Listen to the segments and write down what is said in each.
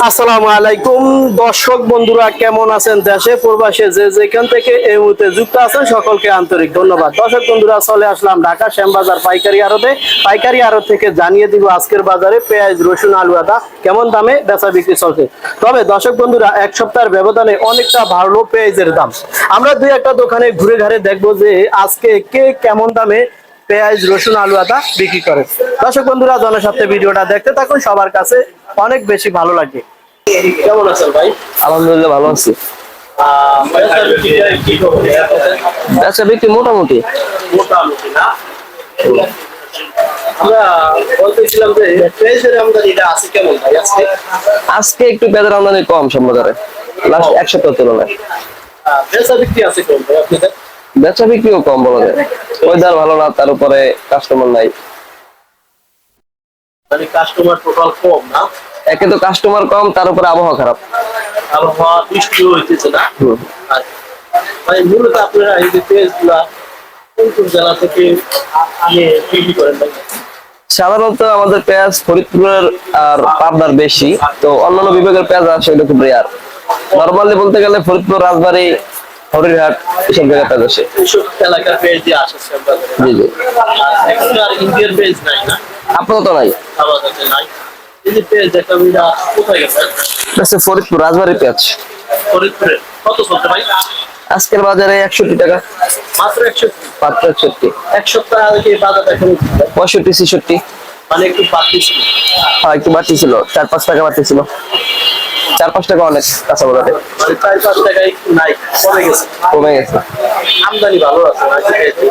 আসসালামু আলাইকুম দর্শক বন্ধুরা, কেমন আছেন? দেশে প্রবাসে যে যেখান থেকে এই মুহূর্তে যুক্ত আছেন সকলকে আন্তরিক ধন্যবাদ। দর্শক বন্ধুরা, চলে আসলাম ঢাকা শ্যামবাজার পাইকারি আড়ত থেকে জানিয়ে দিব আজকের বাজারে পেঁয়াজ, রসুন, আলু, আদা কেমন দামে বেচা বিক্রি চলছে। তবে দর্শক বন্ধুরা, এক সপ্তাহের ব্যবধানে অনেকটা ভালো পেঁয়াজের দাম। আমরা দুই একটা দোকানে ঘুরে ঘাড়ে দেখবো যে আজকে কে কেমন দামে পেঁয়াজ, রসুন, আলু, আদা বিক্রি করে। দর্শক বন্ধুরা, জনস্বার্থে ভিডিওটা দেখতে থাকুন, সবার কাছে অনেক বেশি ভালো লাগে। কেমন আছেন ভাই? আলহামদুলিল্লাহ ভালো আছি। ব্যবসা বিক্রি মোটামুটি না, আমরা বলতেছিলাম যে পেঁয়াজের আমদানিটা আছে কেমন ভাই আজকে? আজকে একটু পেঁয়াজের আমদানি কম সব বাজারে লাস্ট এক সপ্তাহ তুলনায়। বেচা বিক্রি আছে কেমন ভাই আপনাদের? ব্যবসা বিক্রিও কম বলা যায়, ওয়েদার ভালো না, তার উপরে কাস্টমার নাই। মানে কাস্টমার টোটাল কম না? একে তো কাস্টমার কম, তার উপরে আবহাওয়া খারাপ। আবহাওয়া বৃষ্টি হইতেছে না। ভাই মূলত আপনারা এই যে পেঁয়াজগুলা কোন কোন জেলা থেকে আনে বিক্রি করেন ভাই? সাধারণত আমাদের পেঁয়াজ ফরিদপুরের আর পাবনার বেশি, তো অন্যান্য বিভাগের পেঁয়াজ আসে এটা খুব রেয়ার। নরমালি বলতে গেলে ফরিদপুর, রাজবাড়ী, হরিরহাট এসব জায়গায় পেঁয়াজ আসে। এইসব এলাকার পেঁয়াজ দিয়ে আসে শ্যামবাজারে। জি জি, এখন তো আর ইন্ডিয়ান পেঁয়াজ নাই না? আপাতত নাই। আপাতত নাই। এই যে পেঁয়াজ একটা কোথায় গেছে? ফরিদপুর রাজবাড়ী পেঁয়াজ ফরিদপুরে কত চলছে ভাই? আজকের বাজারে 61 টাকা মাত্র 100? মাত্র 61। এক সপ্তাহ আগে বাজার এখন 65 66। মানে একটু বাড়তি ছিল। হ্যাঁ একটু বাড়তি ছিল, 4-5 টাকা বাড়তি ছিল। 4-5 টাকা অনেক কাঁচা বাজারে মানে 4-5 টাকা একটু নাই, কমে গেছে। কমে গেছে। আমদানি ভালো আছে নাকি?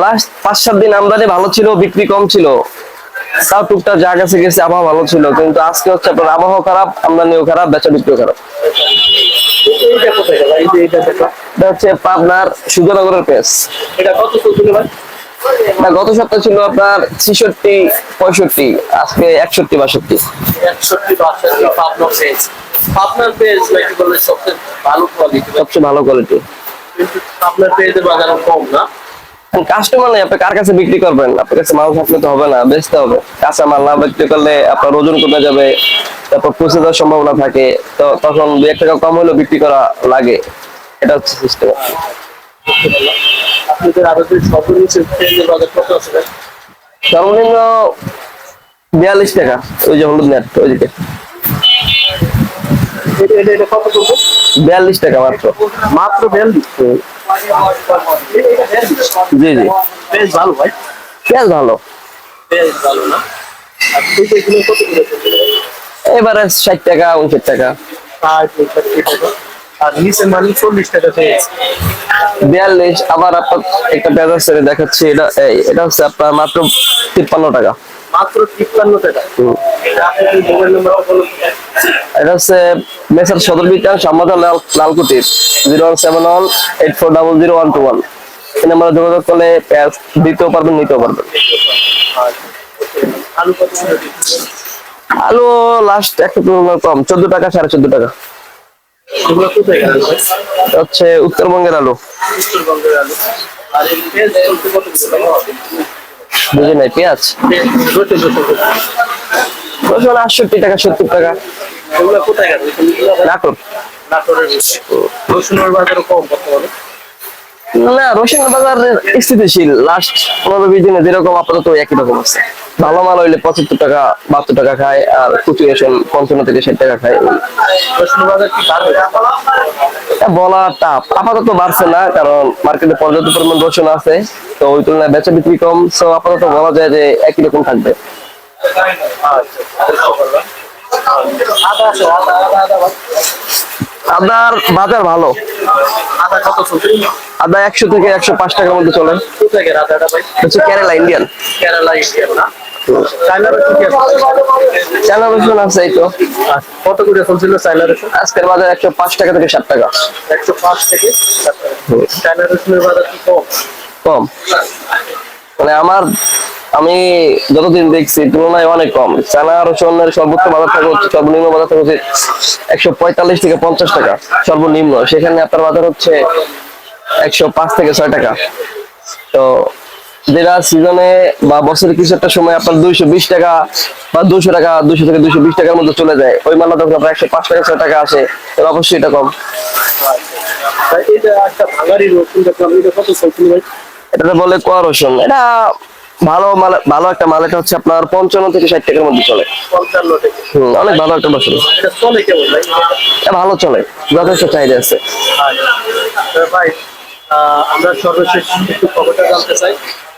লাস্ট 5-7 দিন আমদানি ভালো ছিল, বিক্রি কম ছিল, তাও টুকটাক যা গেছে গেছে, আবহাওয়া ভালো ছিল। কিন্তু আজকে হচ্ছে আপনার আবহাওয়া খারাপ, আমদানিও খারাপ, বেচা বিক্রিও খারাপ। এইটা কোথায় গেল? এই যে এটা দেখলাম, এটা হচ্ছে পাবনার সুজনগরের পেঁয়াজ। এটা কত চলছিল ভাই? না, গত সপ্তাহে ছিল আপনার 66-65, আজকে 61-62। 61-62 পাবনার পেঁয়াজ। পাবনার পেঁয়াজ নাকি বলে সবচেয়ে ভালো কোয়ালিটি, সবচেয়ে ভালো কোয়ালিটি। কিন্তু আপনার পেঁয়াজের বাজার কম না? কাস্টমার নেই, আপনি কার কাছে বিক্রি করবেন? আপনার কাছে মাল থাকলে তো হবে না, বেচতে হবে। কাঁচা মাল না বিক্রি করলে আপনার ওজন কমে যাবে, তারপর পচে যাওয়ার সম্ভাবনা থাকে, তো তখন 2-1 টাকা কম হলেও বিক্রি করা লাগে। এটা হচ্ছে সিস্টেম। আপনাদের আরো যে সর্বনিম্ন পেঁয়াজের বাজার কত আছে ভাই? সর্বনিম্ন 42 টাকা, ওই যে হলুদ নেট ওইদিকে। এটা কত চলছে? 42 টাকা মাত্র। মাত্র 42? জি জি, পেঁয়াজ ভালো ভাই, পেঁয়াজ ভালো। পেঁয়াজ ভালো না? আর দুইটা কিলো কত করে চলছে? এবারে 60 টাকা 59 টাকা। আর নিচে মানে 40 টাকা পেঁয়াজ। 42। আবার আপনার একটা পেঁয়াজ আছে দেখাচ্ছি, এটা হচ্ছে আপনার মাত্র 53 টাকা। মাত্র 53 টাকা? এটা আপনাদের মোবাইল নাম্বারটা বলুন। এটা হচ্ছে মেসার সদর বিজ্ঞান সম্মাদ লালকুটির 017184000121। এই নাম্বারে যোগাযোগ করলে পেঁয়াজ দিতেও পারবেন, নিতেও পারবেন। আলু কত করে দিচ্ছেন? আলু লাস্ট একটা কম, 14 টাকা 14.5 টাকা। এগুলো কোথায় গেল ভাই? এটা হচ্ছে উত্তরবঙ্গের আলু। উত্তরবঙ্গের আলু। আর এই পেঁয়াজ চলছে কত করে? বুঝি নাই, পেঁয়াজ রসুন 68 টাকা 70 টাকা। এগুলো কোথায় গেল? নাটোর। নাটোরের রসুনের বাজারও কম বর্তমানে? না, রসুনের বাজার স্থিতিশীল, লাস্ট 15-20 দিনে যেরকম আপাতত একই রকম আছে। ভালো মাল হইলে 75 টাকা 72 টাকা খায়, আর কুচি রসুন 55 থেকে 60 টাকা খায়। রসুনের বাজার কি বাড়বে? এটা বলা টাফ, আপাতত বাড়ছে না, কারণ মার্কেটে পর্যাপ্ত পরিমাণ রসুন আছে, তো ওই তুলনায় বেচা বিক্রি কম, সো আপাতত বলা যায় যে একই রকম থাকবে। আদা আছে? আদার বাজার ভালো। আদা কত চলছে? আদা 100 থেকে 105 টাকার মধ্যে চলে। কোথায় গেল আদাটা ভাই? হচ্ছে কেরালা ইন্ডিয়ান। কেরালা ইন্ডিয়ান না? চায়না রসুন কি আছে? চায়না রসুন আছে এই তো। কত করে চলছিল চায়না রসুন? আজকের বাজার 105 টাকা থেকে 60 টাকা। 105 থেকে 60 টাকা। চায়না রসুনের বাজার কি কম? কম মানে আমি যতদিন দেখছি তুলনায় অনেক কম। চায়না রসুনের সর্বোচ্চ বাজার থাকে হচ্ছে, সর্বনিম্ন বাজার থাকে হচ্ছে 145 থেকে 50 টাকা সর্বনিম্ন, সেখানে আপনার বাজার হচ্ছে 105 থেকে 6 টাকা। তো যেটা সিজনে বা বছরের কিছু একটা সময় আপনার 220 টাকা বা 200 টাকা, 200 থেকে 220 টাকার মধ্যে চলে যায়, ওই মালটা যখন আপনার 105 টাকা 6 টাকা আসে, তাহলে অবশ্যই এটা কম। ভাই এই যে একটা ভাঙারি রসুন দেখলাম, এটা কত চলছিল ভাই? এটাতে বলে কোয়া রসুন। এটা ভালো মাল, ভালো একটা মাল। এটা হচ্ছে আপনার 55 থেকে 60 টাকার মধ্যে চলে। 55 টাকা। অনেক ভালো একটা রসুন। এটা চলে কেমন ভাই? এটা ভালো চলে, যথেষ্ট চাহিদা আছে। আচ্ছা ভাই, আমরা সর্বশেষ একটু খবরটা জানতে চাই,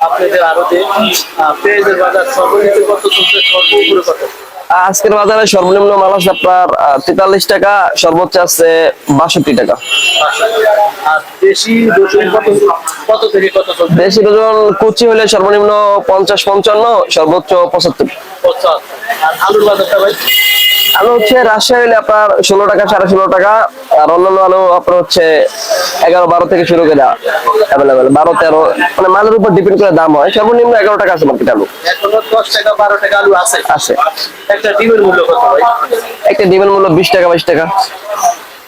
আপনাদের আড়তে পেঁয়াজের বাজার সর্বনিম্ন কত চলছে, সর্বোপরি কত? আজকের বাজারে সর্বনিম্ন মাল আছে আপনার 43 টাকা, সর্বোচ্চ আছে 62 টাকা। আর দেশি রসুন কত, কত থেকে কত চলছে? দেশি ওজন কুচি হলে সর্বনিম্ন 50-55, সর্বোচ্চ 75। আর আলুর বাজারটা ভাই? আলু হচ্ছে রাজশাহী হলে আপনার 16 টাকা, 16.5 টাকা। আর অন্যান্য আলু আপনার হচ্ছে 11-12 থেকে শুরু করে অ্যাভেলেবেল 12-13, মানে মালের উপর ডিপেন্ড করে দাম হয়। সর্বনিম্ন 11 টাকা আছে মার্কেট আলু। এখনো 10 টাকা 12 টাকা আলু আছে? আছে। একটা ডিমের মূল্য কত ভাই? একটা ডিমের মূল্য 20 টাকা 22 টাকা।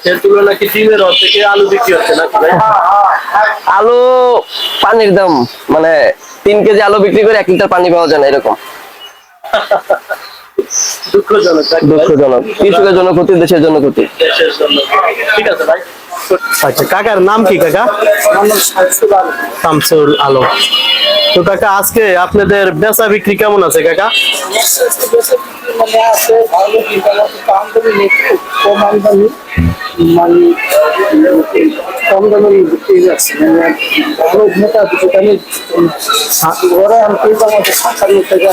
এর তুলনায় কি ডিমের অর্ধেকে আলু বিক্রি হচ্ছে নাকি ভাই? আলু পানির দাম, মানে 3 কেজি আলু বিক্রি করে 1 লিটার পানি পাওয়া যায় না, এরকম। দুঃখজনক। দুঃখজনক। কৃষকের জন্য ক্ষতি, দেশের জন্য ক্ষতি। দেশের জন্য। ঠিক আছে ভাই। আচ্ছা কাকার নাম কি কাকা? শামসুল আলম। তো কাকা আজকে আপনাদের বেচা বিক্রি কেমন আছে কাকা? মানে আছে ভালো, কিন্তু আমদানি কম, আমদানি মানে কম দামের বিক্রি যাচ্ছে, মানে ভালো মোটা দোকানে ঘরে আনতে আমাদের 57 টাকা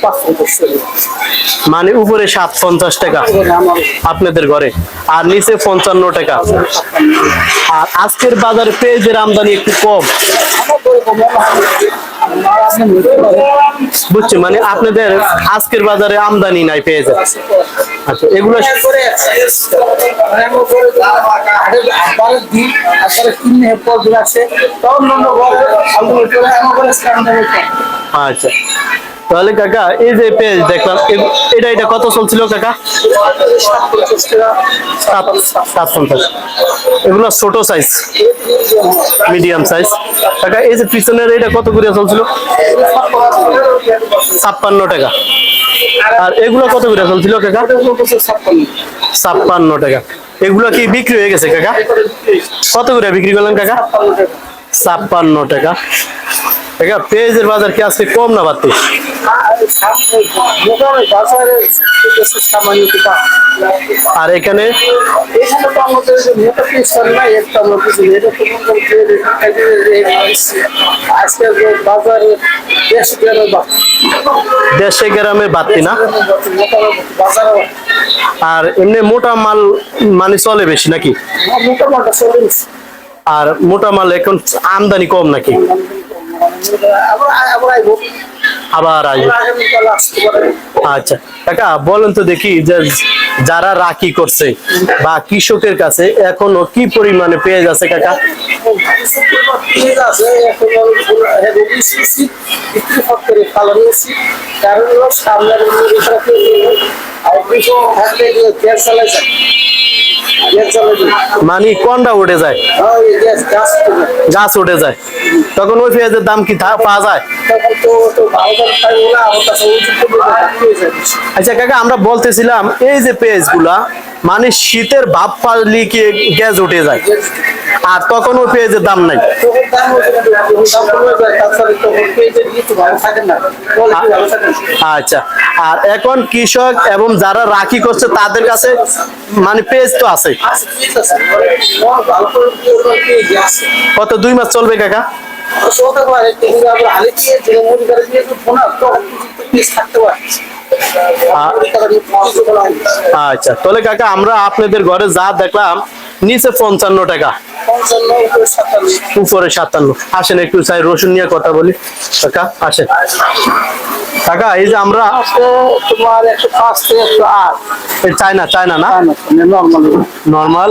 550 টাকা, মানে উপরে 750 টাকা আপনাদের ঘরে, আর নিচে 55 টাকা। আর আজকের বাজারে পেঁয়াজের আমদানি একটু কম, বুঝছি। মানে আপনাদের আজকের বাজারে আমদানি নাই পেঁয়াজের। আচ্ছা এগুলো আচ্ছা, তাহলে কাকা এই যে পেঁয়াজ দেখলাম, এটা কত চলছিল কাকা? 750। এগুলো ছোট সাইজ, মিডিয়াম সাইজ। কাকা এই যে পিছনের এটা কত করে চলছিল? 56 টাকা। আর এগুলো কত করে চলছিল কাকা? 56 টাকা। এগুলো কি বিক্রি হয়ে গেছে কাকা? কত করে বিক্রি করলেন কাকা? 56 টাকা। কাকা পেঁয়াজের বাজার কি আজকে কম না বাড়তি? আর এখানে তো আমাদের মোটা পিস নাই, একটা আমরা বুঝি এটা আজকে বাজারে দেশে গ্রামে বাড়তি না, বাজারে আর এমনি মোটা মাল মানে চলে বেশি নাকি? মোটা মোটা চলে আর মোটা মাল এখন আমদানি কম নাকি? আবার আসবে। আচ্ছা কাকা বলেন তো দেখি, যে যারা রাখি করছে বা কৃষকের কাছে এখনো কি পরিমাণে পেঁয়াজ আছে কাকা? মানে কোনটা উঠে যায়, গাছ উঠে যায়, তখন ওই পেঁয়াজের দাম কি পাওয়া যায়? আচ্ছা কাকা আমরা বলতেছিলাম এই যে পেঁয়াজ গুলা মানে শীতের ভাব পালি কি গ্যাস উঠে যায়, আর তখন ওই পেঁয়াজের দাম নাই। আচ্ছা, আর এখন কৃষক এবং যারা রাখি করছে তাদের কাছে মানে পেঁয়াজ তো আছে, কত 2 মাস চলবে কাকা? আচ্ছা তাহলে কাকা আমরা আপনাদের ঘরে যা দেখলাম, নিচে 55 টাকা, উপরে 57। আসেন একটু চাই রসুন নিয়ে কথা বলি কাকা, আসেন। কাকা এই যে আমরা তোমার 105 থেকে 108 চায়না চায়না না নরমাল,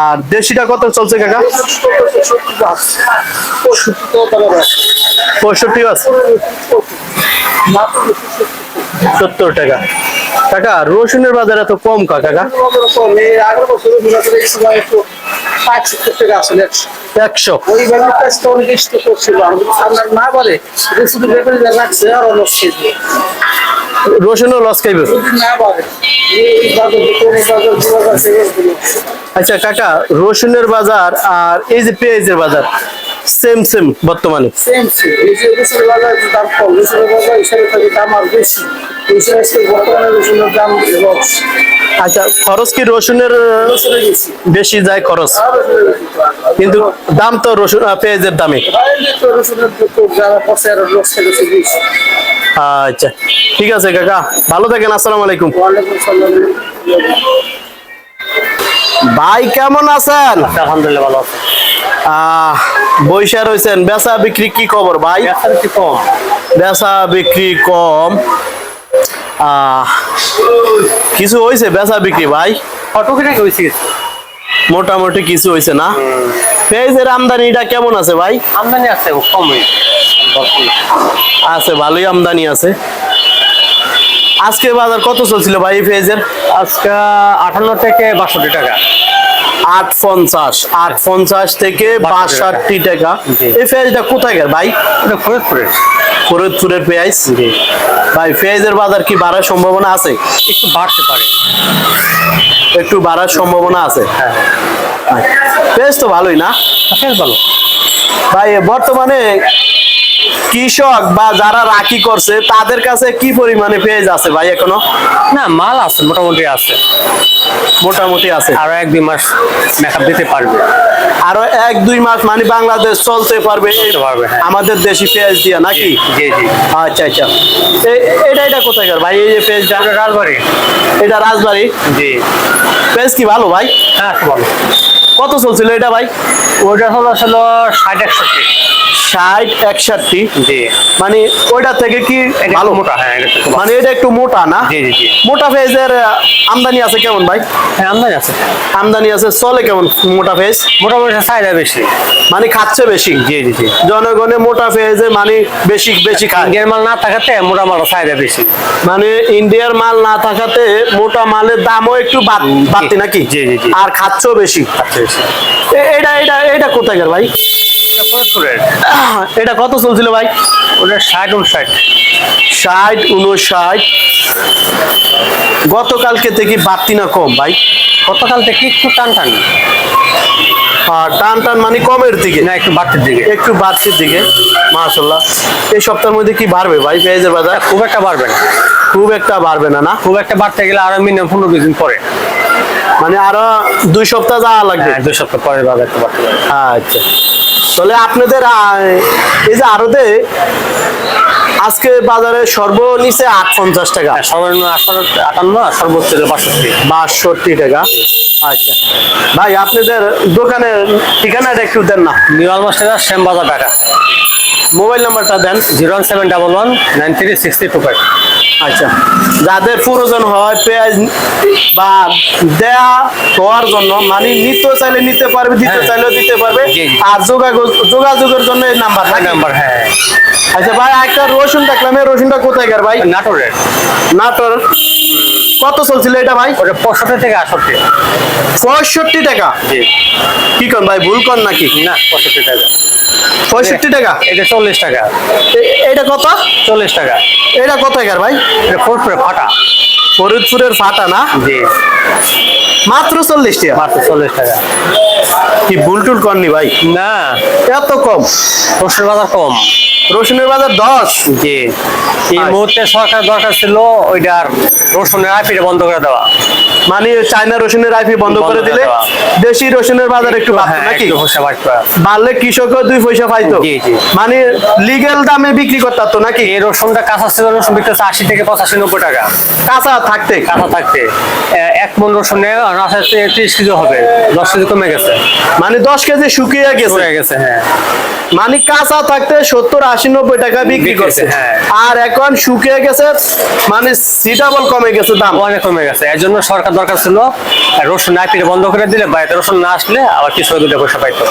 আর দেশিটা কত চলছে কাকা? 65 আছে। 70 টাকা। কাকা রসুনের বাজার এত কম কাকা? এই 11 বছরের ভিতরে এই সময় একটু 60 টাকা আসলে 100। ওই ব্যাপারটা কাজটা অনেক ইষ্ট করছিল আমরা না পারে শুধু ব্যাপারে রাখছে আর লস খেয়ে রসুনও লস খাইবে। যদি না পারে এই বাজার কোন বাজার দুটো আছে আচ্ছা কাকা, রসুনের বাজার আর এই যে পেঁয়াজের বাজার সেম সেম বর্তমানে? সেম এই যে রসুনের বাজার দাম কম, রসুনের বাজার হিসাবে থাকে দাম আর বেশি, এই হিসাবে বর্তমানে রসুনের দাম লস। আচ্ছা, খরচ কি রসুনের রসুনের বেশি বেশি যায় খরচ, আর রসুনের বেশি কিন্তু দাম তো রসুন পেঁয়াজের দামে। রসুনের যারা পচে আর লস খেয়ে বেশি। আচ্ছা ঠিক আছে কাকা, ভালো থাকেন, আসসালামু আলাইকুম। ওয়ালাইকুম আসসালাম। ভাই কেমন আছেন? আলহামদুলিল্লাহ ভালো আছে। বৈশা রয়েছেন, বেচা বিক্রি কি খবর ভাই? কি কম বেচা বিক্রি কম। কিছু হয়েছে বেচা বিক্রি ভাই? কত কিনা হয়েছে? মোটামুটি কিছু হয়েছে না? পেঁয়াজের আমদানিটা কেমন আছে ভাই? আমদানি আছে কম আছে, ভালোই আমদানি আছে। আজকে বাজার কত চলছিল ভাই এই পেঁয়াজের? আজকে 58 থেকে 62 টাকা। 850 থেকে 62 টাকা। এই পেঁয়াজটা কোথায় গেল ভাই? এটা ফরিদপুরের। ফরিদপুরের পেঁয়াজ। ভাই পেঁয়াজের বাজার কি বাড়ার সম্ভাবনা আছে? একটু বাড়তে পারে, একটু বাড়ার সম্ভাবনা আছে। হ্যাঁ পেঁয়াজ তো ভালোই না বেশ ভালো। ভাই? বর্তমানে কৃষক বা যারা রাখি করছে তাদের কাছে কি পরিমাণে পেঁয়াজ আছে ভাই এখনো? না মাল আছে, মোটামুটি আছে, মোটামুটি আছে। আরো 1-2 মাস মেকআপ দিতে পারবে। আরো 1-2 মাস মানে বাংলাদেশ চলতে পারবে পারবে, হ্যাঁ। আমাদের দেশি পেঁয়াজ দিয়া নাকি? জি জি। আচ্ছা আচ্ছা, এটা কোথাকার ভাই এই যে পেঁয়াজটা? রাজবাড়ি। এটা রাজবাড়ি। জি। পেঁয়াজ কি ভালো ভাই? হ্যাঁ ভালো। কত চলছিল এটা ভাই? ওইটা হলো 60-61। 60-61। জি। মানে ওইটা থেকে কি ভালো? মোটা, হ্যাঁ এটা একটু মানে এটা একটু মোটা না? জি জি জি। মোটা পেঁয়াজের আমদানি আছে কেমন ভাই? হ্যাঁ আমদানি আছে। আমদানি আছে, চলে কেমন মোটা পেঁয়াজ? মোটামুটি চাহিদা বেশি। মানে খাচ্ছে বেশি? জি জি জি। জনগণে মোটা পেঁয়াজে মানে বেশি বেশি খায়। ইন্ডিয়ার মাল না থাকাতে মোটা মাল চাহিদা বেশি। মানে ইন্ডিয়ার মাল না থাকাতে মোটা মালের দামও একটু বাড়তি নাকি? জি জি জি। আর খাচ্ছেও বেশি। এটা এটা এটা কোথায় গেল ভাই? ফরিদপুরের। এটা কত চলছিল ভাই? ওটা 60-59। 60-59। গতকালকে থেকে বাড়তি না কম ভাই? গতকাল থেকে একটু টান টান। টান টান মানে কমের দিকে না একটু বাড়তির দিকে। একটু বাড়তির দিকে। মাশাআল্লাহ। এই সপ্তাহের মধ্যে কি বাড়বে ভাই পেঁয়াজের বাজার? খুব একটা বাড়বে না। খুব একটা বাড়বে না? না খুব একটা বাড়তে গেলে আরো মিনিমাম 15-20 দিন পরে, মানে আরো 2 সপ্তাহ যাওয়া লাগবে। হ্যাঁ 2 সপ্তাহ পরে বাজার একটু বাড়তে পারে। আচ্ছা, তাহলে আপনাদের এই যে আড়তে আজকে বাজারে সর্বনিচে 850 টাকা, সর্বনিম্ন 58, সর্বোচ্চ 62 টাকা। আচ্ছা ভাই, আপনাদের দোকানের ঠিকানাটা একটু দেন না। নিউ আলমাস্টার শ্যামবাজার ঢাকা। মোবাইল নাম্বারটা দেন। 01711936025। আচ্ছা, যাদের প্রয়োজন হয় পেঁয়াজ বা দেয়া হওয়ার জন্য, মানে নিতে চাইলে নিতে পারবে, দিতে হ্যাঁ। চাইলেও দিতে পারবে। জি, জি। আর যোগাযোগের জন্য এই নাম্বার নাম্বার, হ্যাঁ। আচ্ছা ভাই, একটা রসুন দেখলাম, এই রসুনটা কোথায় গেল ভাই? নাটোরের। নাটোর। কত চলছিল এটা ভাই? ওটা 65 থেকে 68। 65 টাকা? জি। কি কন ভাই, ভুল কন নাকি? না 65 টাকা। 65 টাকা? এটা 40 টাকা। এটা কত? 40 টাকা। এটা কোথায় গেল ভাই? এটা ফরিদপুরে ফাটা। ফরিদপুরের ফাটা না? জি। মাত্র 40 টাকা? মাত্র 40 টাকা। কি ভুল টুল করনি ভাই? না এত কম? রসুনের বাজার কম। রসুনের বাজার 10? জি। এই মুহূর্তে সরকার দরকার ছিল ওইটার রসুনের আইপিটা বন্ধ করে দেওয়া। মানে চায়না রসুনের আইপি বন্ধ করে দিলে দেশি রসুনের বাজার একটু বাড়তো নাকি? বাড়লে কৃষকও 2 পয়সা পাইতো। জি, জি। মানে লিগ্যাল দামে বিক্রি করতে পারতো নাকি? এই রসুনটা কাঁচা ছিল, রসুন বিক্রি হচ্ছে 80 থেকে 85-90 টাকা কাঁচা থাকতে। কাঁচা থাকতে। 1 মণ রসুনে 30 কেজি হবে, 10 কেজি কমে গেছে। মানে 10 কেজি শুকিয়ে গেছে। হয়ে গেছে, হ্যাঁ। মানে কাঁচা থাকতে 70-80-90 টাকা বিক্রি করছে, হ্যাঁ। আর এখন শুকিয়ে গেছে, মানে সিটাবল কমে গেছে দাম। অনেক কমে গেছে। এর জন্য সরকার দরকার ছিল, রসুন না পেরে বন্ধ করে দিলে বাড়িতে রসুন না আসলে আবার কৃষক 2 পয়সা পাইতো।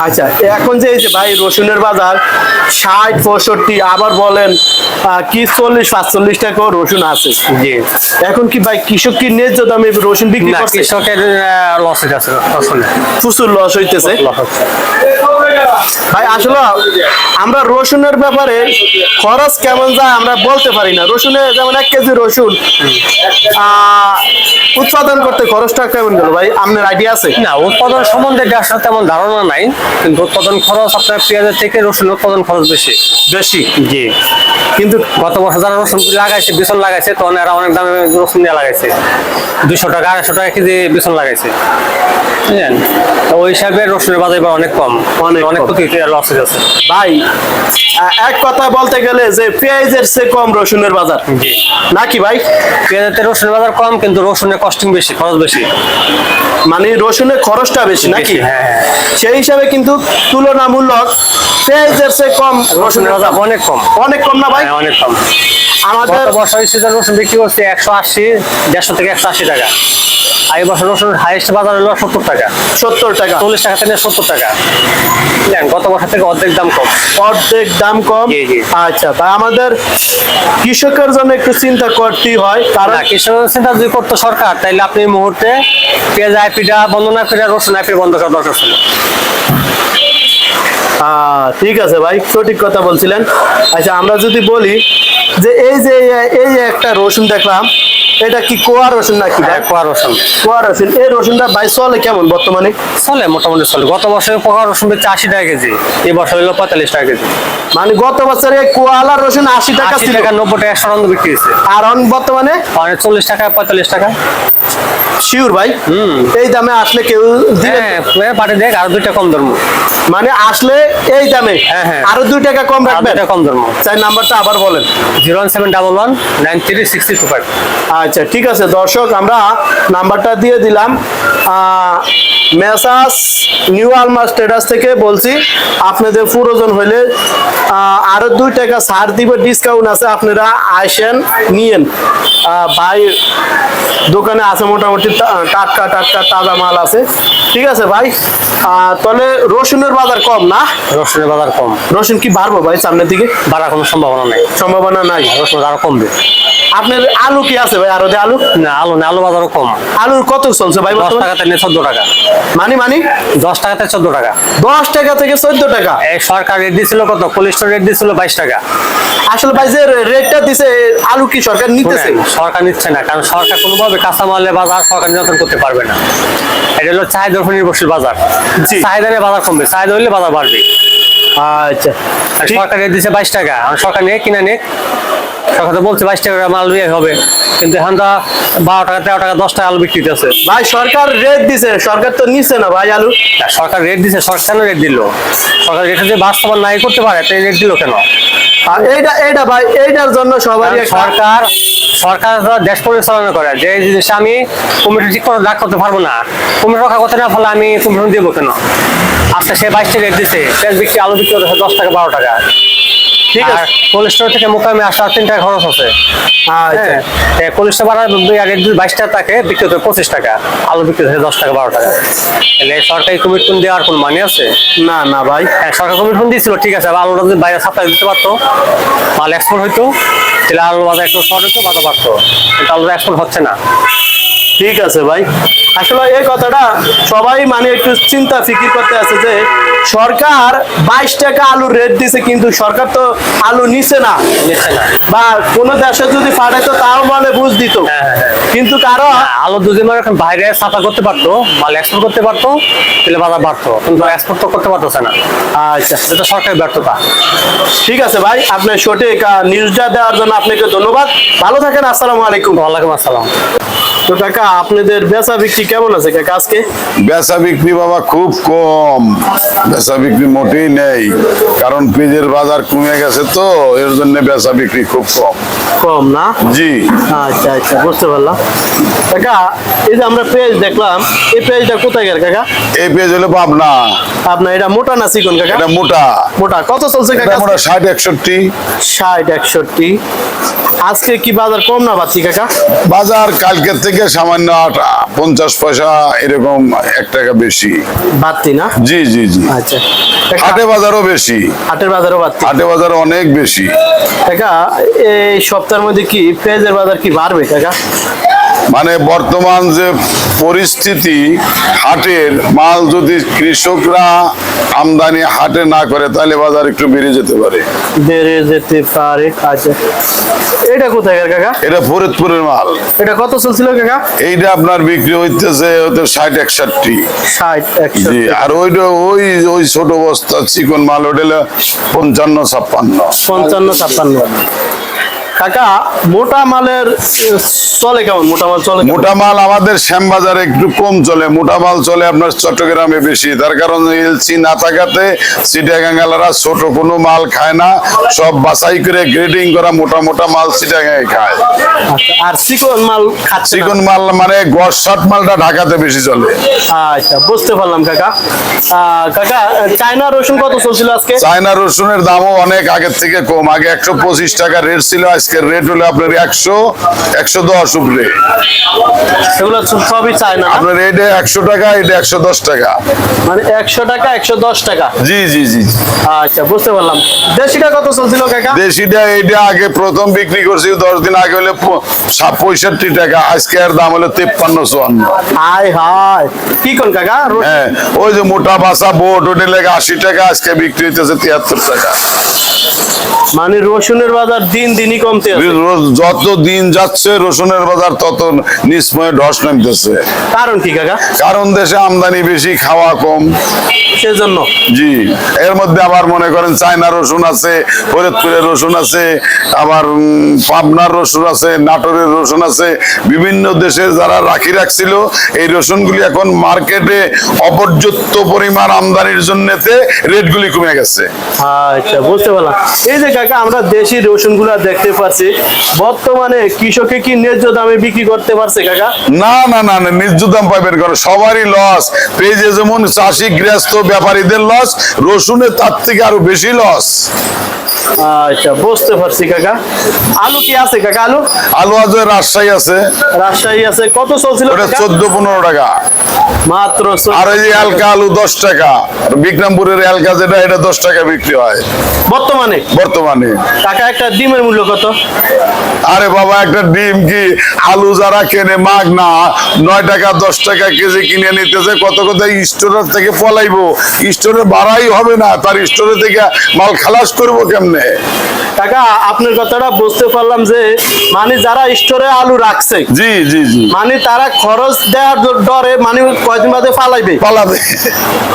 আচ্ছা, এখন যে এই যে ভাই রসুনের বাজার 60-65, আবার বলেন কি 40-45 টাকাও রসুন আছে, জি, এখন কি ভাই কৃষক কি ন্যায্য দামে রসুন বিক্রি না করছে? কৃষকের লস হয়ে যাচ্ছে রসুনে, প্রচুর লস হইতেছে। লস হচ্ছে। ভাই আসলে আমরা রসুনের ব্যাপারে খরচ কেমন যায় আমরা বলতে পারি না। রসুনে যেমন 1 কেজি রসুন উৎপাদন করতে খরচটা কেমন গেল ভাই, আপনার আইডিয়া আছে? না, উৎপাদন সম্বন্ধে আসলে তেমন ধারণা নাই, কিন্তু উৎপাদন খরচ আপনার পেঁয়াজের থেকে রসুন উৎপাদন খরচ বেশি। বেশি। জি, কিন্তু গত বছর যারা রসুন লাগাইছে, বিছন লাগাইছে, তখন এরা অনেক দামে রসুন নিয়ে লাগাইছে, 200 টাকা 250 টাকা কেজি বিছন লাগাইছে, বুঝলেন? তো ওই হিসাবে রসুনের বাজার এবার অনেক কম, অনেক অনেক কম। ক্ষতি লস হয়ে যাচ্ছে। ভাই এক কথা বলতে গেলে যে পেঁয়াজের চেয়ে কম রসুনের বাজার জি, নাকি ভাই? পেঁয়াজের রসুনের বাজার কম, কিন্তু রসুনের কস্টিং বেশি, খরচ বেশি। মানে রসুনের খরচটা বেশি নাকি? বেশি, হ্যাঁ, হ্যাঁ। সেই হিসাবে কিন্তু তুলনামূলক পেঁয়াজের চেয়ে কম রসুনের বাজার দাম অনেক কম, অনেক কম না ভাই? হ্যাঁ, অনেক কম। আমাদের গত বছর সিজন রসুন বিক্রি করছে 180, 150 থেকে 180 টাকা। আর এই বছর রসুন হাইয়েস্ট বাজার হলো 70 টাকা, 70 টাকা, 40 টাকা থেকে 70 টাকা, বুঝলেন? গত বছর থেকে অর্ধেক দাম কম। অর্ধেক দাম কম। জি, জি। আচ্ছা, তাই আমাদের কৃষকের জন্য একটু চিন্তা করতেই হয়, কারণ না, কৃষকের চিন্তা যদি করতো সরকার, তাইলে আপনি এই মুহূর্তে পেঁয়াজ আইপিটা বন্ধ না করে রসুন আইপি বন্ধ করা দরকার ছিল। ঠিক আছে ভাই, সঠিক কথা বলছিলেন। আচ্ছা, আমরা যদি বলি যে এই যে একটা রসুন দেখলাম, এটা কি কোয়া রসুন নাকি ভাই? পোয়া রসুন কোয়া রসুন, এই রসুনটা ভাই চলে কেমন বর্তমানে? চলে, মোটামুটি চলে। গত বছরে পোয়া রসুন বেচে 80 টাকা কেজি, এই বছর হলো 45 টাকা কেজি। মানে গত বছরে কোয়ালা রসুন 80 টাকা 80 ছিল, টাকা 90 টাকা 100 বিক্রি হয়েছে, আর বর্তমানে মানে 40 টাকা 45 টাকা। শিওর ভাই? এই দামে আসলে কেউ দিবে? হ্যাঁ, পাঠে দেখ আর 2 টাকা কম ধরবো। মানে আসলে এই দামে হ্যাঁ, হ্যাঁ। আরো 2 টাকা কম আর 2 রাখবেন? টাকা কম ধরবো। চাই নাম্বারটা আবার বলেন। 01711936025। আচ্ছা, ঠিক আছে দর্শক, আমরা নাম্বারটা দিয়ে দিলাম। মেসাস নিউ আলমাস ট্রেডার্স থেকে বলছি, আপনাদের প্রয়োজন হলে আরো 2 টাকা ছাড় দিব, ডিসকাউন্ট আছে, আপনারা আসেন নিয়েন। ভাই দোকানে আছে মোটামুটি টাটকা টাটকা তাজা মাল আছে। ঠিক আছে ভাই, তাহলে রসুনের বাজার কম না? রসুনের বাজার কম। রসুন কি বাড়বো ভাই সামনের দিকে? বাড়ার কোনো সম্ভাবনা নাই, সম্ভাবনা নাই। রসুন আরো কমবে। আপনার আলু কি আছে ভাই? আরো আলু? না, আলু না, আলু বাজারও কম। আলুর কত চলছে ভাই 10 বর্তমানে? টাকা থেকে 14 টাকা। মানি 10 টাকা থেকে 14 টাকা। 10 টাকা থেকে 14 টাকা। এই সরকার রেট দিছিল কত? কোলেস্টোর রেট দিছিল 22 টাকা। আসলে ভাই যে রেটটা দিছে, আলু কি সরকার নিতেছে? শুনেন, সরকার নিচ্ছে না, কারণ সরকার কোনোভাবে কাঁচামালের বাজার সরকার নিয়ন্ত্রণ করতে পারবে না। এটা হলো চাহিদার উপর নির্ভরশীল বাজার। জি। চাহিদা নিয়ে বাজার কমবে, চাহিদা হলে বাজার বাড়বে। আচ্ছা, আর ঠিক। সরকার রেট দিচ্ছে 22 টাকা, আর সরকার নিয়ে কিনা নিক। সরকার তো বলছে 22 টাকা মাল বিয়ে হবে, কিন্তু এখন তো 12 টাকা 13 টাকা 10 টাকা আলু বিক্রি হচ্ছে। ভাই সরকার রেট দিছে, সরকার তো নিচ্ছে না ভাই আলু। সরকার রেট দিচ্ছে, সরকার কেন রেট দিল? সরকার রেটে যে বাস্তবায়ন নাই করতে পারে, তাই রেট দিল কেন? আর এইটা ভাই, এইটার জন্য সবারই একটা সরকার দেশ পরিচালনা করে, যে জিনিসটা আমি কমিটি ঠিক করে রাখ করতে পারবো না, কমিটি রক্ষা করতে না পারলে আমি কমিশন দেবো কেন? আজকে সে 22 টাকা রেট দিচ্ছে, পেঁয়াজ বিক্রি আলু বিক্রি হচ্ছে 10 টাকা 12 টাকা। ঠিক আর আছে। কোলেস্টোর থেকে মোকামে আসা 3 টাকা খরচ আছে। আচ্ছা, হ্যাঁ, কোলেস্টোর বাড়ার রেট 22 টাকা থাকে, বিক্রি হতে 25 টাকা, আলু বিক্রি হচ্ছে 10 টাকা 12 টাকা। তাহলে সরকারি কমিটমেন্ট দেওয়ার কোনো মানে আছে? না না ভাই, হ্যাঁ, সরকার কমিটমেন্ট দিয়েছিল, ঠিক আছে, আলুটা যদি বাইরে সাপ্লাই দিতে পারতো, মাল এক্সপোর্ট হইতো, তাহলে আলু বাজার একটু শর্ট হইতো, বাজার বাড়তো, কিন্তু আলুটা এক্সপোর্ট হচ্ছে না। ঠিক আছে ভাই। আসলে এই কথাটা সবাই মানে একটু চিন্তা ফিকির করতে আছে যে সরকার 22 টাকা আলুর রেট দিছে, কিন্তু সরকার তো আলু নিছে না, নিচ্ছে না। বা কোনো দেশে যদি পাঠাইতো তাও মানে বুঝ দিত। হ্যাঁ, হ্যাঁ, হ্যাঁ। কিন্তু কারো আলু যদি মানে এখন বাইরে সাপ্লাই করতে পারতো, মাল এক্সপোর্ট করতে পারতো, তাহলে বাজার বাড়তো, কিন্তু এক্সপোর্ট তো করতে পারতেছে না। আচ্ছা, এটা সরকারের ব্যর্থতা। ঠিক আছে ভাই, আপনার সঠিক নিউজটা দেওয়ার জন্য আপনাকে ধন্যবাদ। ভালো থাকেন, আসসালামু আলাইকুম। ওয়ালাইকুম আসসালাম। তো কাকা, আপনাদের বেচা বিক্রি কেমন আছে কাকা আজকে? বেচা বিক্রি বাবা খুব কম, বেচা বিক্রি মোটেই নেই, কারণ পেঁয়াজের বাজার কমে গেছে, তো এর জন্য বেচা বিক্রি খুব কম। কম না? জি, আচ্ছা আচ্ছা, বুঝতে পারলাম। কাকা, এই যে আমরা পেঁয়াজ দেখলাম, এই পেঁয়াজটা কোথায় গেল কাকা? এই পেঁয়াজ হলো পাবনা, আপনার এটা মোটা না চিকন কাকা? এটা মোটা, মোটা। কত চলছে এটা কাকা? মোটা 60-61। 60-61। আজকে কি বাজার কম না বাড়তি কাকা? বাজার কালকের থেকে থেকে সামান্য 50 পয়সা এরকম 1 টাকা বেশি। বাড়তি না? জি জি জি। আচ্ছা, হাটে বাজারও বেশি, হাটের বাজারও বাড়তি। হাটে বাজার অনেক বেশি। কাকা এই সপ্তাহের মধ্যে কি পেঁয়াজের বাজার কি বাড়বে কাকা? মানে বর্তমান যে পরিস্থিতি, হাটের মাল যদি কৃষকরা আমদানি হাটে না করে তাহলে বাজার একটু বেড়ে যেতে পারে। বেড়ে যেতে পারে। আচ্ছা, এটা কোথায় কাকা? এটা ফরিদপুরের মাল। এটা কত চলছিল কাকা? এইটা আপনার বিক্রি হইতেছে 60-61। 60-61। জি, আর ওইটা ওই ওই ছোট বস্তা চিকন মাল ওটা হলো 55-56। 55-56। কাকা মোটা মালের চলে কেমন? মোটা মাল চলে কেমন? মোটা মাল আমাদের শ্যামবাজারে একটু কম চলে, মোটা মাল চলে আপনার চট্টগ্রামে বেশি। তার কারণ এলসি না থাকাতে চিটাগাঙ্গালারা ছোট কোনো মাল খায় না, সব বাছাই করে গ্রেডিং করা মোটা মোটা মাল চিটাগাঙ্গে খায়। আচ্ছা, আর চিকন মাল খাচ্ছে না? চিকন মাল মানে গড় মালটা ঢাকাতে বেশি চলে। আচ্ছা, বুঝতে পারলাম কাকা। কাকা চায়না রসুন কত চলছিল আজকে? চায়না রসুনের দামও অনেক আগের থেকে কম। আগে 125 টাকা রেট ছিল, আজকের রেট হলো আপনার 100-110 উপরে। এগুলো সবই চায়না না? আপনার এটা 100 টাকা, এটা 110 টাকা। মানে 100 টাকা 110 টাকা। জি জি জি। আচ্ছা, বুঝতে পারলাম। দেশিটা কত চলছিল কাকা? দেশিটা এইটা আগে প্রথম বিক্রি করছি 10 দিন আগে হলে 65 টাকা, আজকে এর দাম হলো 53-54। হাই হাই, কি কোন কাকা? হ্যাঁ, ওই যে মোটা বাসা বোট ওটা লেগে 80 টাকা, আজকে বিক্রি হইতেছে 73 টাকা। মানে রসুনের বাজার দিন দিনই কমতে আছে। যত দিন যাচ্ছে রসুনের বাজার তত নিশ্চয় ধস নামতেছে। কারণ কি কাকা? কারণ দেশে আমদানি বেশি, খাওয়া কম, সেজন্য। জি। এর মধ্যে আবার মনে করেন চায়না রসুন আছে, ফরিদপুরের রসুন আছে, আবার পাবনার রসুন আছে, নাটোরের রসুন আছে। বিভিন্ন দেশে যারা রাখছিল এই রসুনগুলি এখন মার্কেটে অপর্যাপ্ত পরিমাণ আমদানির জন্য রেটগুলি কমে গেছে। আচ্ছা, বুঝতে পারলাম। এই যে কাকা আমরা দেশি রসুন গুলা দেখতে পাচ্ছি, বর্তমানে কৃষকে কি ন্যায্য দামে বিক্রি করতে পারছে কাকা? না না না না, ন্যায্য দাম পাইবেন কেন? সবারই লস। পেঁয়াজে যেমন চাষি গৃহস্থ ব্যাপারীদের লস, রসুনে তার থেকে আরো বেশি লস। আচ্ছা, বুঝতে পারছি কাকা। আলু কি আছে কাকা? আলু আলু আছে, রাজশাহী আছে, রাজশাহী আছে। কত চলছিল ওটা কাকা? 14-15 টাকা। মাত্র আর এই যে এলকা আলু 10 টাকা, বিক্রমপুরের এলকা যেটা, এটা 10 টাকা বিক্রি হয় বর্তমানে। বর্তমানে। কাকা একটা ডিমের মূল্য কত? আরে বাবা, একটা ডিম কি আলু যারা কেনে মাগ না 9 টাকা 10 টাকা কেজি কিনে নিতেছে, কত কত স্টোরের থেকে পলাইবো, স্টোরে বাড়াই হবে না, তার স্টোরে থেকে মাল খালাস করবো কেমনে? কাকা আপনার কথাটা বুঝতে পারলাম যে মানে যারা স্টোরে আলু রাখছে, জি জি জি, মানে তারা খরচ দেওয়ার ডরে মানে কয়দিন বাদে ফালাইবে। পালাবে।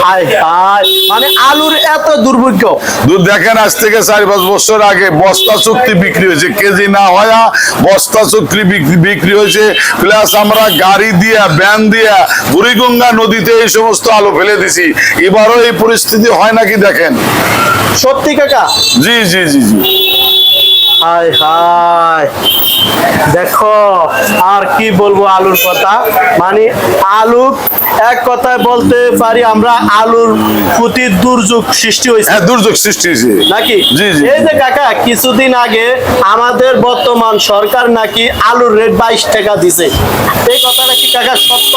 হায় হায়, মানে আলুর এত দুর্ভাগ্য। দুধ দেখেন, আজ থেকে 4-5 বছর আগে বস্তা চুক্তি বিক্রি হয়েছে, কেজি না হয় বস্তা চুক্তি বিক্রি হয়েছে। প্লাস আমরা গাড়ি দিয়া ভ্যান দিয়া বুড়িগঙ্গা নদীতে এই সমস্ত আলু ফেলে দিছি। এবারও এই পরিস্থিতি হয় নাকি দেখেন। সত্যি কাকা? জি জি জি জি। হায় হায়, দেখো আর কি বলবো আলুর কথা। মানে আলু এক কথায় বলতে পারি আমরা আলুর প্রতি দুর্যোগ সৃষ্টি হয়েছে। হ্যাঁ, দুর্যোগ সৃষ্টি হয়েছে নাকি? জি জি। এই যে কাকা কিছুদিন আগে আমাদের বর্তমান সরকার নাকি আলুর রেট 22 টাকা দিছে, এই কথাটা কি কাকা সত্য?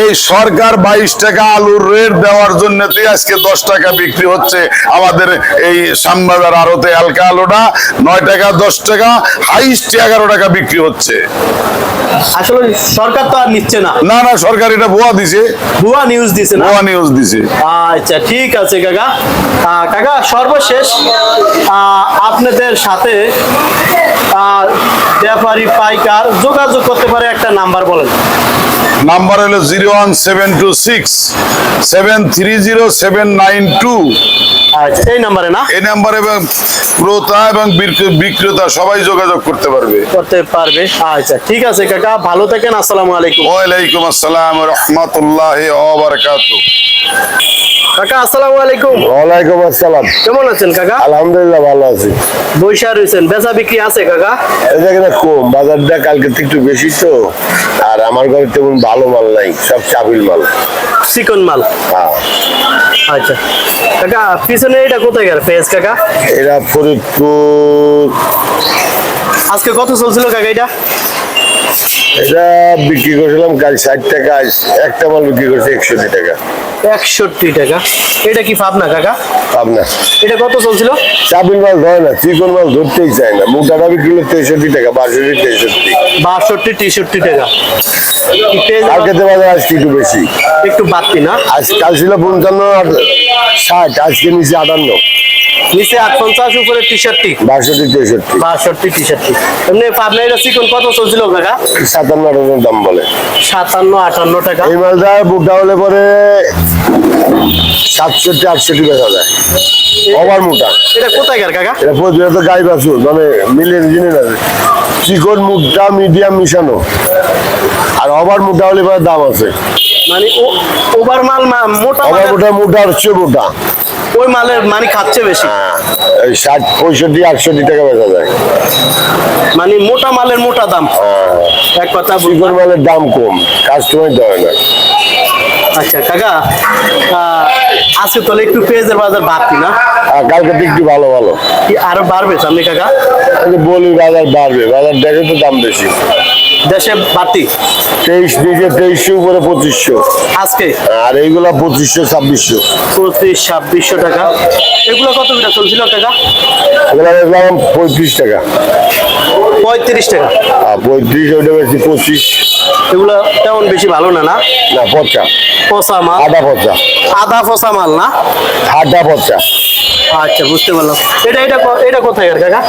এই সরকার 22 টাকা আলুর রেট দেওয়ার জন্য আজকে 10 টাকা বিক্রি হচ্ছে আমাদের এই শ্যামবাজার আড়তে। হালকা আলুটা 9 টাকা 10 টাকা, হাইস্ট 11 টাকা বিক্রি হচ্ছে। আসলে সরকার তো আর নিচ্ছে না। না না, সরকার এটা ভুয়া দিছে, ভুয়া নিউজ দিছে না? ভুয়া নিউজ দিছে। আচ্ছা, ঠিক আছে কাকা। কাকা সর্বশেষ আপনাদের সাথে ব্যাপারী পাইকার যোগাযোগ করতে পারে একটা নাম্বার বলেন। নাম্বার হলো 01726 730792। আচ্ছা, এই নাম্বারে না? এই নাম্বারে এবং ক্রেতা এবং বিক্রেতা সবাই যোগাযোগ করতে পারবে। করতে পারবে। আচ্ছা, ঠিক আছে কাকা, ভালো থাকেন। আসসালামু আলাইকুম। ওয়ালাইকুম আসসালাম ওয়া রাহমাতুল্লাহি ওয়া বারাকাতুহু। কাকা আসসালামু আলাইকুম। ওয়ালাইকুম আসসালাম। কেমন আছেন কাকা? আলহামদুলিল্লাহ ভালো আছি। বৈশা রয়েছেন, বেচা বিক্রি আছে কাকা? এটা কিন্তু কম, বাজারটা কালকে থেকে একটু বেশি তো, আর আমার ঘরে তেমন ভালো মাল নাই, সব চাবিল মাল, চিকন মাল। হ্যাঁ। আচ্ছা কাকা, পিছনে এটা কোথায় গেল পেঁয়াজ কাকা? এরা ফরিদপুর। আজকে কত চলছিল কাকা এটা? এটা বিক্রি করছিলাম কাল 60 টাকা, আজ একটা মাল বিক্রি করছে 61 টাকা। 61 টাকা। এটা কি পাবনা কাকা? পাবনা। এটা কত চলছিল? চাবিল মাল ধরে না, চিকন মাল ধরতেই চায় না। মোটাটা বিক্রি করলে 63 টাকা, 62, 63। 62, 63 টাকা। কি পেঁয়াজের কালকে তো বাজার আজকে একটু বেশি, একটু বাড়তি না? আজ কাল ছিল 55 আর 60, আজকে নিচে 58, নিচে 58, উপরে 63, 62, 63, 62, 63। এমনি পাবনা এটা চিকন কত চলছিল কাকা? 57, 58 দাম বলে। 57, 58 টাকা। এই মালটা বুকটা হলে পরে 67, 68 বেচা যায়, ওভার মোটা। এটা কোথায়কার কাকা? এটা প্রতিনিয়ত গাই বাছুর, মানে মিলের জিনিস আছে। চিকন মুখটা মিডিয়াম মিশানো, আর ওভার মোটা হলে পরে দাম আছে। মানে ওভার মাল মোটা ওভার মালের- মোটা মোটা আর চেয়ে মোটা, ওই মালের মানে খাচ্ছে বেশি, এই 60, 65, 68 টাকা বেচা যায়। মানে মোটা মালের মোটা দাম। এক কথা চিকন বলবো। মালের দাম কম, কাস্টমার দেয় না। আচ্ছা কাকা, আজকে তাহলে একটু পেঁয়াজের বাজার বাড়তি না? আর কালকে তো একটু ভালো ভালো, কি আরো বাড়বে সামনে কাকা? আমি বলি বাজার বাড়বে, বাজার দেখে তো দাম বেশি। দেশে বাড়তি 23 নিচে 2300, উপরে 2500, আজকে আর এইগুলা 2500, 2600। 25, 2600 টাকা। এগুলো কত করে চলছিল কাকা? এগুলা দেখলাম 35 টাকা, 35 টাকা। আর 35, ওইটা বেশি 25, এগুলো তেমন বেশি ভালো না, না? না পচা, পচা মাল, আধা পচা, আধা পচা মাল না? আধা পচা। আচ্ছা বুঝতে পারলাম। এটা কোথায় কাকা?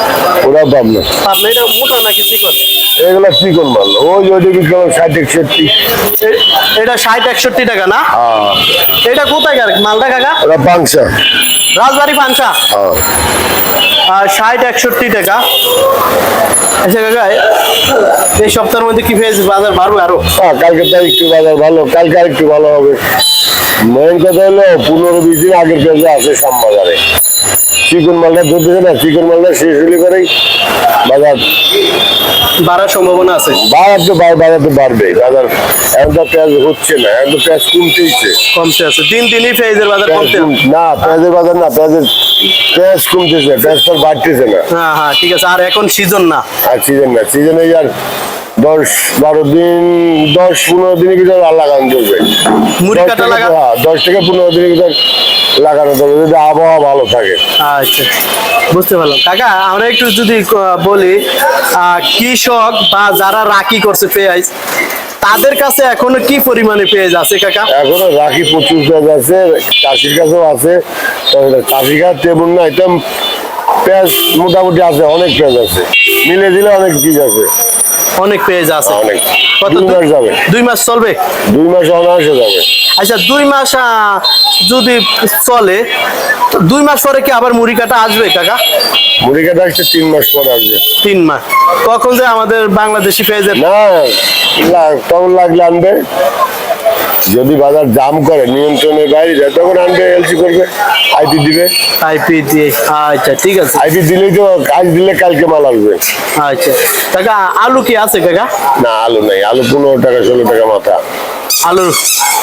ওরা দাম না, আপনার এটা মোটা নাকি চিকন? এগুলা চিকন মাল, ওই ওইটা বিক্রি 60, 61। এটা 60, 61 টাকা না? এটা কোথায় মালটা কাকা? ওরা পাংশা। রাজবাড়ি পাঞ্চা। হ্যাঁ। আর 60, 61 টাকা। আচ্ছা কাকা, এই সপ্তাহের মধ্যে কি পেঁয়াজ বাজার বাড়বে আরো? কালকে তো একটু বাজার ভালো, কালকে আর একটু ভালো হবে। মেন কথা হলো 15-20 দিন আগের পেঁয়াজ আছে সব বাজারে। চিকন মালটা ধরতেছে না, চিকন মালটা শেষ হলে করেই বাজার বাড়ার সম্ভাবনা আছে। বাজার তো বাড়বে। বাজার এখন তো পেঁয়াজ হচ্ছে না, এখন তো পেঁয়াজ কমতেইছে। কমতে আছে, দিন দিনই পেঁয়াজের বাজার কমতে। না পেঁয়াজের বাজার না, পেঁয়াজ কমতেছে, পেঁয়াজ তো বাড়তেছে না। হ্যাঁ হ্যাঁ ঠিক আছে। আর এখন সিজন না। আর সিজন না, সিজনে আর 10-12 দিন, 10-15 দিনের ভিতরে আর লাগানো চলবে। মুড়ি কাটা লাগা। 10 থেকে 15 দিনের ভিতর লাগানো চলবে, যদি আবহাওয়া ভালো থাকে। আচ্ছা বুঝতে পারলাম কাকা। আমরা একটু যদি বলি, কৃষক বা যারা রাখি করছে পেঁয়াজ, তাদের কাছে এখনো কি পরিমাণে পেঁয়াজ আছে কাকা? এখনো রাখি প্রচুর পেঁয়াজ আছে, চাষির কাছেও আছে। তবে চাষির কাছে তেমন না, এটা পেঁয়াজ মোটামুটি আছে, অনেক পেঁয়াজ আছে, মিলে দিলে অনেক বীজ আছে, অনেক পেঁয়াজ আছে। অনেক। কত? 2 মাস যাবে, 2 মাস চলবে? 2 মাস অনায়াসে যাবে। আচ্ছা 2 মাস যদি চলে, 2 মাস পরে কি আবার মুড়ি কাটা আসবে কাকা? মুড়ি কাটা আসছে 3 মাস পরে আসবে। 3 মাস। কখন যে আমাদের বাংলাদেশি পেঁয়াজের না, তখন লাগলে আনবে, যদি বাজার দাম করে নিয়ন্ত্রণের বাইরে যায় তখন আনবে, এলসি করবে, আইপি দিবে। আইপি দিয়ে? আচ্ছা ঠিক আছে। আইপি দিলেই তো, আজ দিলে কালকে মাল আসবে। আচ্ছা কাকা, আলু কি আছে কাকা? না আলু নাই, আলু 15 টাকা 16 টাকা মাথা।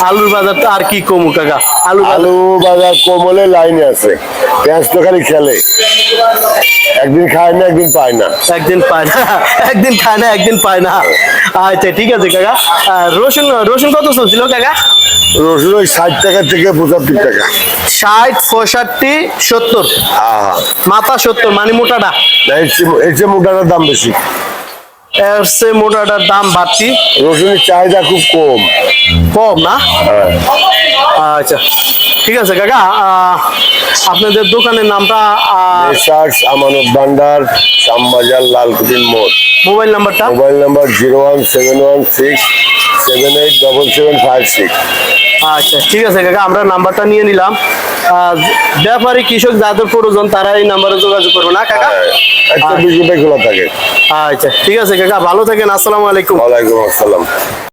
আলুর বাজার তো আর কি কমু কাকা? আলু বাজার কম হলে লাইনে আছে, পেঁয়াজ তো খালি খেলে, একদিন খায় না একদিন পায় না। একদিন পায় না, একদিন খায় না একদিন পায় না। আচ্ছা ঠিক আছে কাকা। রসুন কত চলছিল কাকা? রসুন ওই 60 টাকা থেকে 75 টাকা। 60, 65, 70 মাথা 70, মানে মোটাটা। এর চেয়ে মোটাটার দাম বেশি, এর চেয়ে মোটাটার দাম বাড়তি। রসুনের চাহিদা খুব কম। কম না? আচ্ছা ঠিক আছে কাকা। আপনাদের দোকানের নামটা, মেসার্স আমানত ভান্ডার, শ্যামবাজার, লালকুটির মোড়। মোবাইল নাম্বারটা? Mobile number 01716787756। আচ্ছা ঠিক আছে কাকা, আমরা নাম্বারটা নিয়ে নিলাম। ব্যাপারী কৃষক যাদের প্রয়োজন তারা এই নাম্বারে যোগাযোগ করবে না কাকা? একটা 20 ঘন্টা খোলা থাকে। আচ্ছা ঠিক আছে কাকা, ভালো থাকেন। আসসালামু আলাইকুম। ওয়ালাইকুম আসসালাম।